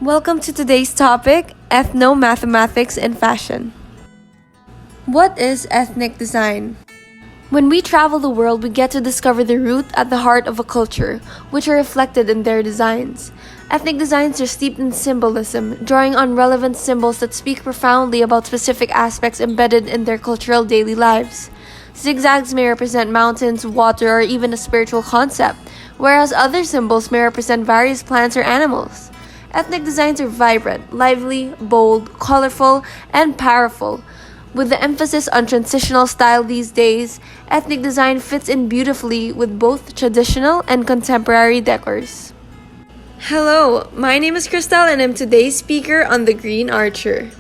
Welcome to today's topic, Ethnomathematics in Fashion. What is ethnic design? When we travel the world, we get to discover the root at the heart of a culture, which are reflected in their designs. Ethnic designs are steeped in symbolism, drawing on relevant symbols that speak profoundly about specific aspects embedded in their cultural daily lives. Zigzags may represent mountains, water, or even a spiritual concept, whereas other symbols may represent various plants or animals. Ethnic designs are vibrant, lively, bold, colorful, and powerful. With the emphasis on transitional style these days, ethnic design fits in beautifully with both traditional and contemporary decors. Hello, my name is Christelle and I'm today's speaker on The Green Archer.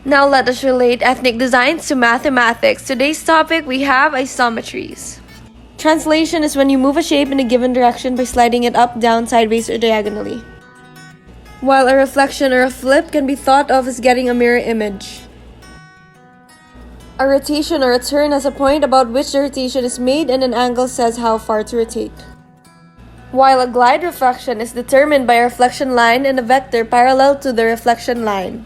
Now let us relate ethnic designs to mathematics. Today's topic we have isometries. Translation is when you move a shape in a given direction by sliding it up, down, sideways, or diagonally. While a reflection or a flip can be thought of as getting a mirror image. A rotation or a turn has a point about which the rotation is made and an angle says how far to rotate. While a glide refraction is determined by a reflection line and a vector parallel to the reflection line.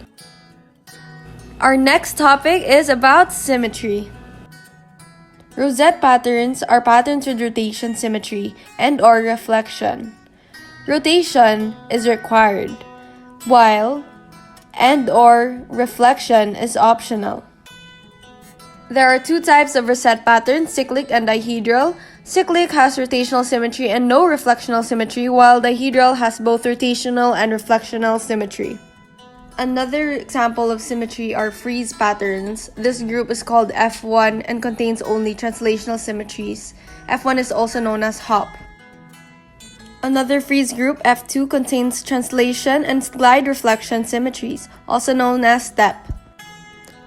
Our next topic is about symmetry. Rosette patterns are patterns with rotation symmetry and/or reflection. Rotation is required, while and/or reflection is optional. There are two types of rosette patterns, cyclic and dihedral. Cyclic has rotational symmetry and no reflectional symmetry, while dihedral has both rotational and reflectional symmetry. Another example of symmetry are frieze patterns. This group is called F1 and contains only translational symmetries. F1 is also known as hop. Another frieze group, F2, contains translation and glide reflection symmetries, also known as step.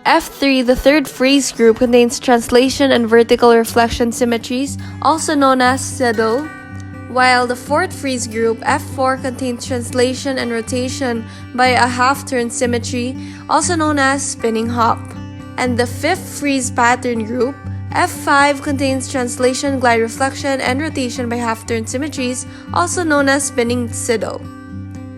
F3, the third frieze group, contains translation and vertical reflection symmetries, also known as saddle, while the fourth frieze group, F4, contains translation and rotation by a half-turn symmetry, also known as spinning hop. And the fifth frieze pattern group, F5, contains translation, glide reflection, and rotation by half-turn symmetries, also known as spinning saddle.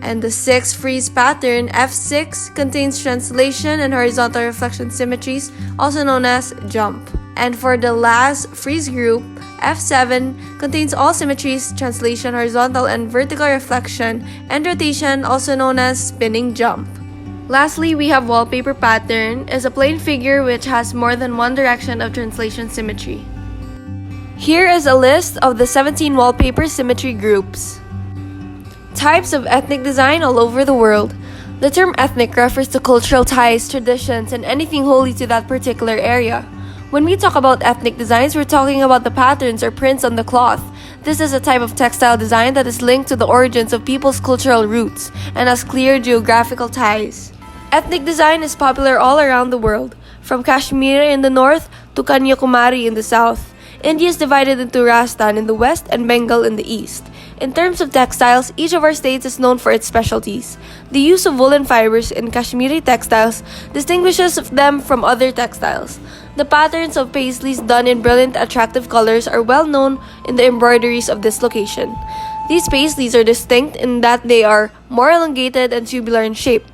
And the sixth frieze pattern, F6, contains translation and horizontal reflection symmetries, also known as jump. And for the last frieze group, F7, contains all symmetries, translation, horizontal and vertical reflection, and rotation, also known as spinning jump. Lastly, we have wallpaper pattern, is a plain figure which has more than one direction of translation symmetry. Here is a list of the 17 wallpaper symmetry groups. Types of ethnic design all over the world. The term ethnic refers to cultural ties, traditions, and anything holy to that particular area. When we talk about ethnic designs, we're talking about the patterns or prints on the cloth. This is a type of textile design that is linked to the origins of people's cultural roots and has clear geographical ties. Ethnic design is popular all around the world, from Kashmir in the north to Kanyakumari in the south. India is divided into Rajasthan in the west and Bengal in the east. In terms of textiles, each of our states is known for its specialties. The use of woolen fibers in Kashmiri textiles distinguishes them from other textiles. The patterns of paisleys done in brilliant, attractive colors are well known in the embroideries of this location. These paisleys are distinct in that they are more elongated and tubular in shape.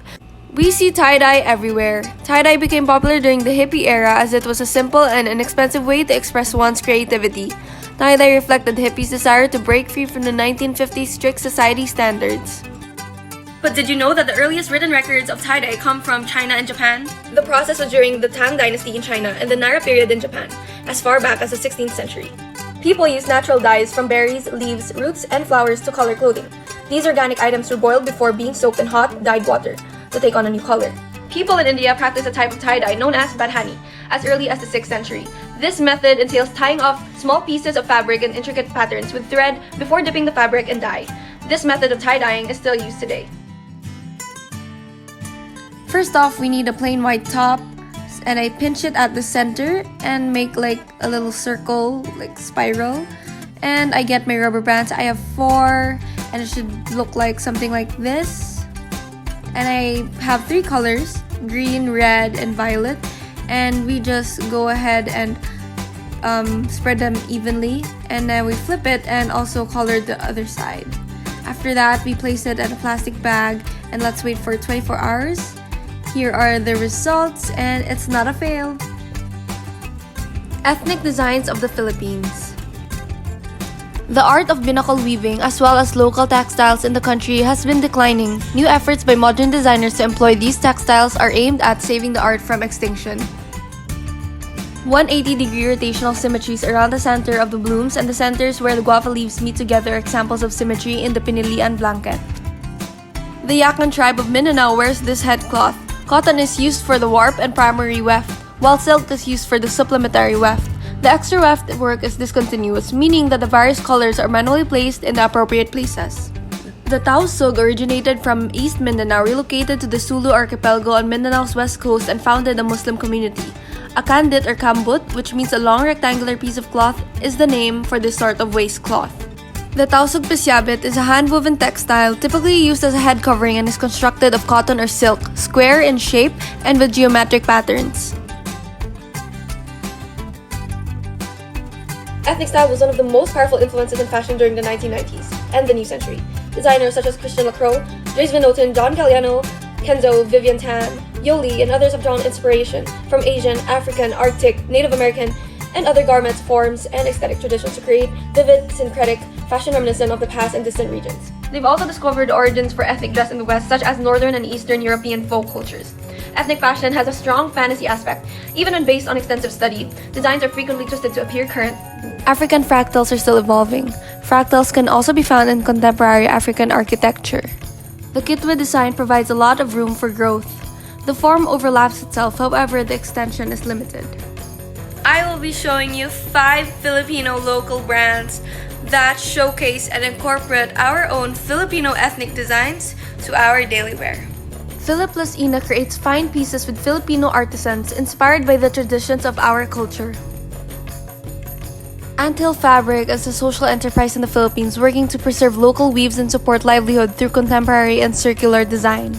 We see tie-dye everywhere. Tie-dye became popular during the hippie era as it was a simple and inexpensive way to express one's creativity. Tie-dye reflected hippies' desire to break free from the 1950s strict society standards. But did you know that the earliest written records of tie-dye come from China and Japan? The process was during the Tang Dynasty in China and the Nara period in Japan, as far back as the 16th century. People used natural dyes from berries, leaves, roots, and flowers to color clothing. These organic items were boiled before being soaked in hot, dyed water to take on a new color. People in India practiced a type of tie-dye known as badhani as early as the 6th century. This method entails tying off small pieces of fabric in intricate patterns with thread before dipping the fabric in dye. This method of tie-dyeing is still used today. First off, we need a plain white top, and I pinch it at the center and make like a little circle, like spiral. And I get my rubber bands. I have 4, and it should look like something like this. And I have 3 colors, green, red, and violet. And we just go ahead and spread them evenly. And then we flip it and also color the other side. After that, we place it in a plastic bag and let's wait for 24 hours. Here are the results, and it's not a fail. Ethnic designs of the Philippines. The art of binakol weaving as well as local textiles in the country has been declining. New efforts by modern designers to employ these textiles are aimed at saving the art from extinction. 180-degree rotational symmetries around the center of the blooms and the centers where the guava leaves meet together are examples of symmetry in the Pinilian blanket. The Yakan tribe of Mindanao wears this headcloth. Cotton is used for the warp and primary weft, while silk is used for the supplementary weft. The extra weft work is discontinuous, meaning that the various colors are manually placed in the appropriate places. The Tausug originated from East Mindanao, relocated to the Sulu archipelago on Mindanao's west coast and founded a Muslim community. A kandit or kambut, which means a long rectangular piece of cloth, is the name for this sort of waistcloth. The Tausug pisyabit is a hand-woven textile typically used as a head covering and is constructed of cotton or silk, square in shape and with geometric patterns. Ethnic style was one of the most powerful influences in fashion during the 1990s and the new century. Designers such as Christian Lacroix, Dries Van Noten, Don Galliano, Kenzo, Vivian Tan, Yoli, and others have drawn inspiration from Asian, African, Arctic, Native American, and other garments, forms, and aesthetic traditions to create vivid, syncretic fashion reminiscent of the past and distant regions. They've also discovered origins for ethnic dress in the West, such as Northern and Eastern European folk cultures. Ethnic fashion has a strong fantasy aspect. Even when based on extensive study, designs are frequently twisted to appear current. African fractals are still evolving. Fractals can also be found in contemporary African architecture. The kitwe design provides a lot of room for growth. The form overlaps itself, however, the extension is limited. I will be showing you 5 Filipino local brands that showcase and incorporate our own Filipino ethnic designs to our daily wear. Philip Lasina creates fine pieces with Filipino artisans inspired by the traditions of our culture. Anthill Fabric is a social enterprise in the Philippines working to preserve local weaves and support livelihood through contemporary and circular design.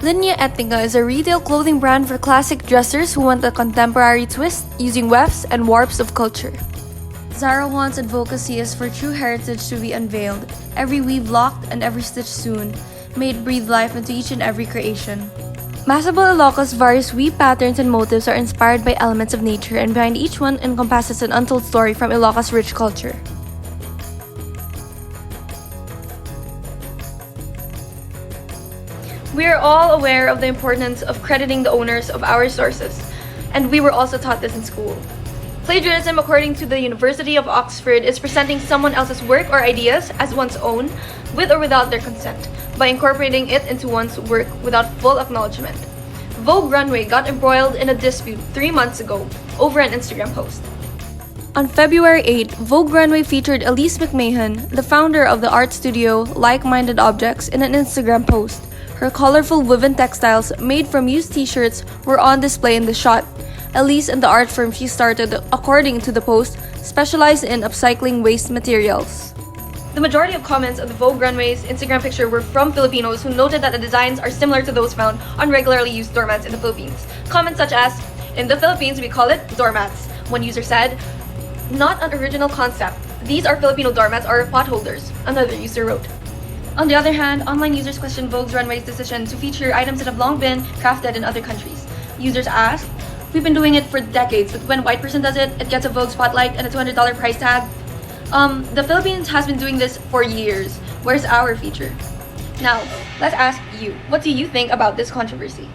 Linea Ethnica is a retail clothing brand for classic dressers who want a contemporary twist using wefts and warps of culture. Zara Juan's advocacy is for true heritage to be unveiled, every weave locked and every stitch sewn, made breathe life into each and every creation. Masabo Ilocos' various weave patterns and motifs are inspired by elements of nature, and behind each one encompasses an untold story from Ilocos' rich culture. We are all aware of the importance of crediting the owners of our sources, and we were also taught this in school. Plagiarism, according to the University of Oxford, is presenting someone else's work or ideas as one's own, with or without their consent, by incorporating it into one's work without full acknowledgement. Vogue Runway got embroiled in a dispute 3 months ago over an Instagram post. On February 8, Vogue Runway featured Elise McMahon, the founder of the art studio Like-Minded Objects, in an Instagram post. Her colorful woven textiles made from used t-shirts were on display in the shot. Elise and the art firm she started, according to the post, specialize in upcycling waste materials. The majority of comments of the Vogue Runway's Instagram picture were from Filipinos who noted that the designs are similar to those found on regularly used doormats in the Philippines. Comments such as, "In the Philippines, we call it doormats." One user said, "Not an original concept. These are Filipino doormats or potholders," another user wrote. On the other hand, online users questioned Vogue's Runway's decision to feature items that have long been crafted in other countries. Users asked, "We've been doing it for decades, but when a white person does it, it gets a Vogue spotlight and a $200 price tag. The Philippines has been doing this for years. Where's our feature?" Now, let's ask you, what do you think about this controversy?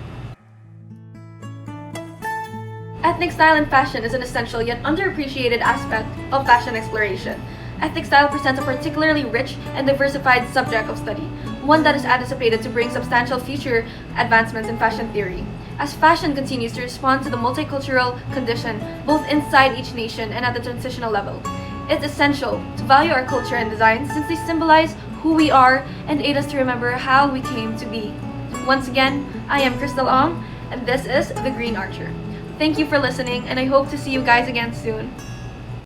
Ethnic style in fashion is an essential yet underappreciated aspect of fashion exploration. Ethnic style presents a particularly rich and diversified subject of study, one that is anticipated to bring substantial future advancements in fashion theory. As fashion continues to respond to the multicultural condition, both inside each nation and at the transitional level, it's essential to value our culture and design since they symbolize who we are and aid us to remember how we came to be. Once again, I am Christelle Ong, and this is The Green Archer. Thank you for listening, and I hope to see you guys again soon.